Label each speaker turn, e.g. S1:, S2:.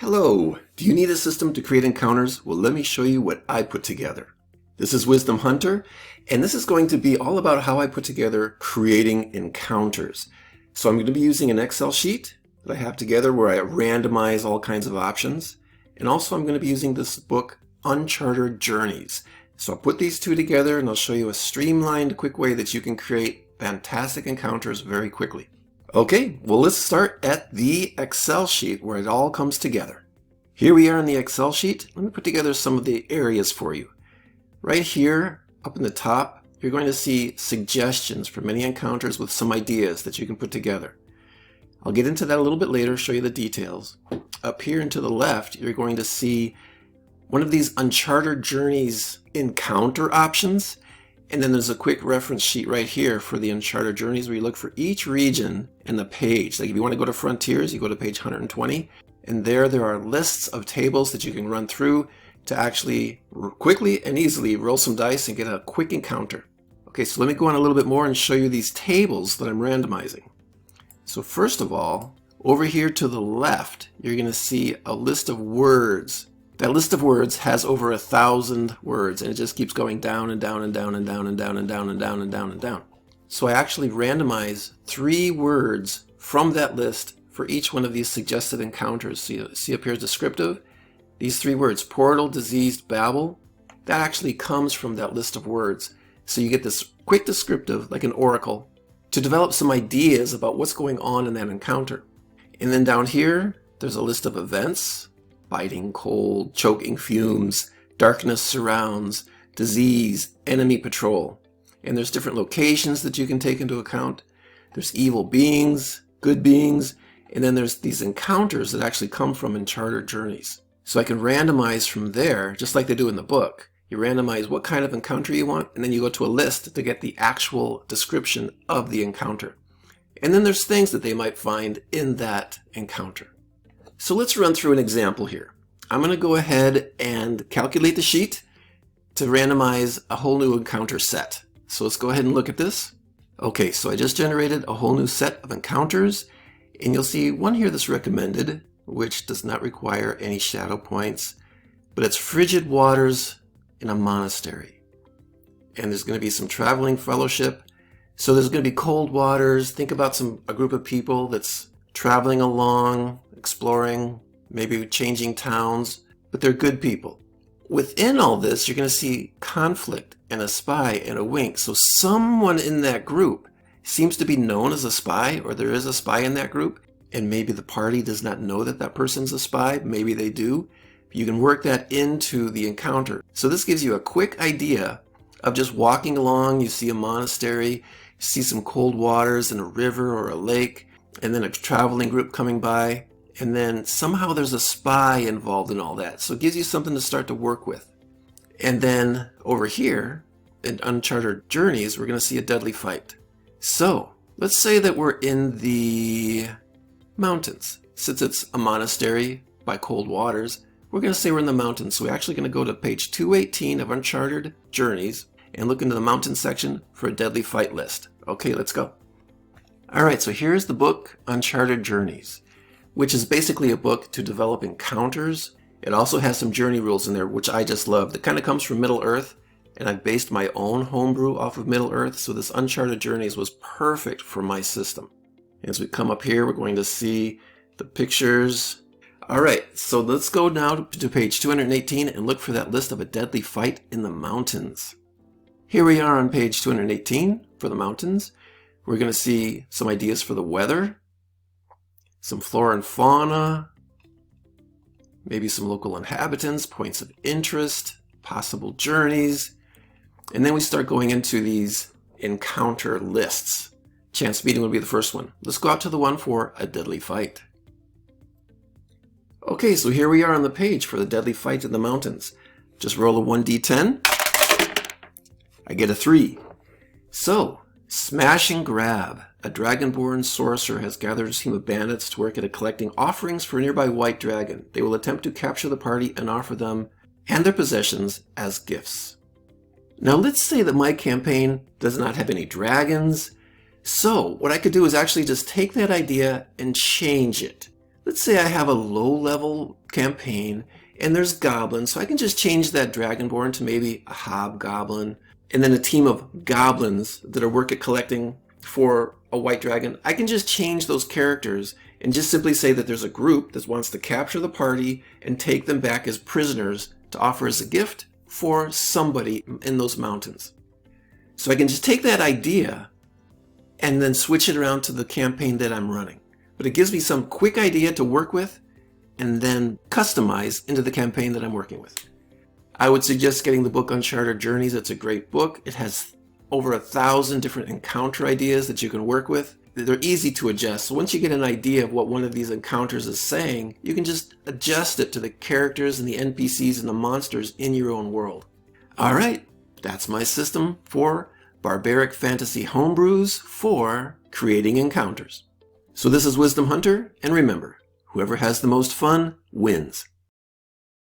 S1: Hello! Do you need a system to create encounters? Well, let me show you what I put together. This is Wisdom Hunter, and this is going to be all about how I put together creating encounters. So I'm going to be using an Excel sheet that I have together where I randomize all kinds of options. And also I'm going to be using this book, Uncharted Journeys. So I'll put these two together and I'll show you a streamlined, quick way that you can create fantastic encounters very quickly. Okay, well let's start at the Excel sheet where it all comes together. Here we are in the Excel sheet. Let me put together some of the areas for you. Right here, up in the top, you're going to see suggestions for many encounters with some ideas that you can put together. I'll get into that a little bit later, show you the details. Up here and to the left, you're going to see one of these Uncharted Journeys encounter options. And then there's a quick reference sheet right here for the Uncharted Journeys where you look for each region in the page. Like if you want to go to Frontiers, you go to page 120. And there are lists of tables that you can run through to actually quickly and easily roll some dice and get a quick encounter. Okay, so let me go on a little bit more and show you these tables that I'm randomizing. So first of all, over here to the left, you're going to see a list of words. That list of words has over 1,000 words, and it just keeps going down and down and down and down and down and down and down and down and down. So I actually randomize 3 words from that list for each one of these suggested encounters. So you see up here descriptive. These 3 words, portal, diseased, babble, that actually comes from that list of words. So you get this quick descriptive, like an oracle, to develop some ideas about what's going on in that encounter. And then down here, there's a list of events. Biting cold, choking fumes, darkness surrounds, disease, enemy patrol. And there's different locations that you can take into account. There's evil beings, good beings, and then there's these encounters that actually come from Uncharted Journeys. So I can randomize from there, just like they do in the book. You randomize what kind of encounter you want, and then you go to a list to get the actual description of the encounter. And then there's things that they might find in that encounter. So let's run through an example here. I'm going to go ahead and calculate the sheet to randomize a whole new encounter set. So let's go ahead and look at this. Okay, so I just generated a whole new set of encounters, and you'll see one here that's recommended, which does not require any shadow points, but it's frigid waters in a monastery. And there's going to be some traveling fellowship. So there's going to be cold waters. Think about a group of people that's traveling along, exploring, maybe changing towns, but they're good people. Within all this, you're going to see conflict and a spy and a wink. So someone in that group seems to be known as a spy, or there is a spy in that group, and maybe the party does not know that that person's a spy. Maybe they do. You can work that into the encounter. So this gives you a quick idea of just walking along. You see a monastery, you see some cold waters and a river or a lake, and then a traveling group coming by, and then somehow there's a spy involved in all that. So it gives you something to start to work with. And then over here in Uncharted Journeys, we're going to see a deadly fight. So let's say that we're in the mountains. Since it's a monastery by cold waters, we're going to say we're in the mountains. So we're actually going to go to page 218 of Uncharted Journeys and look into the mountain section for a deadly fight list. Okay, let's go. Alright, so here's the book Uncharted Journeys, which is basically a book to develop encounters. It also has some journey rules in there, which I just love. That kind of comes from Middle-earth, and I've based my own homebrew off of Middle-earth, so this Uncharted Journeys was perfect for my system. As we come up here, we're going to see the pictures. Alright, so let's go now to page 218 and look for that list of a deadly fight in the mountains. Here we are on page 218 for the mountains. We're going to see some ideas for the weather, some flora and fauna, maybe some local inhabitants, points of interest, possible journeys, and then we start going into these encounter lists. Chance meeting would be the first one. Let's go out to the one for a deadly fight. Okay, so here we are on the page for the deadly fight in the mountains. Just roll a 1d10. I get a 3. So, smash and grab. A dragonborn sorcerer has gathered a team of bandits to work at collecting offerings for a nearby white dragon. They will attempt to capture the party and offer them and their possessions as gifts. Now let's say that my campaign does not have any dragons. So what I could do is actually just take that idea and change it. Let's say I have a low-level campaign and there's goblins, so I can just change that dragonborn to maybe a hobgoblin, and then a team of goblins that are work at collecting for a white dragon. I can just change those characters and just simply say that there's a group that wants to capture the party and take them back as prisoners to offer as a gift for somebody in those mountains. So I can just take that idea and then switch it around to the campaign that I'm running. But it gives me some quick idea to work with and then customize into the campaign that I'm working with. I would suggest getting the book Uncharted Journeys. It's a great book. It has over 1,000 different encounter ideas that you can work with. They're easy to adjust. So once you get an idea of what one of these encounters is saying, you can just adjust it to the characters and the NPCs and the monsters in your own world. All right, that's my system for Barbaric Fantasy Homebrews for creating encounters. So this is Wisdom Hunter, and remember, whoever has the most fun wins.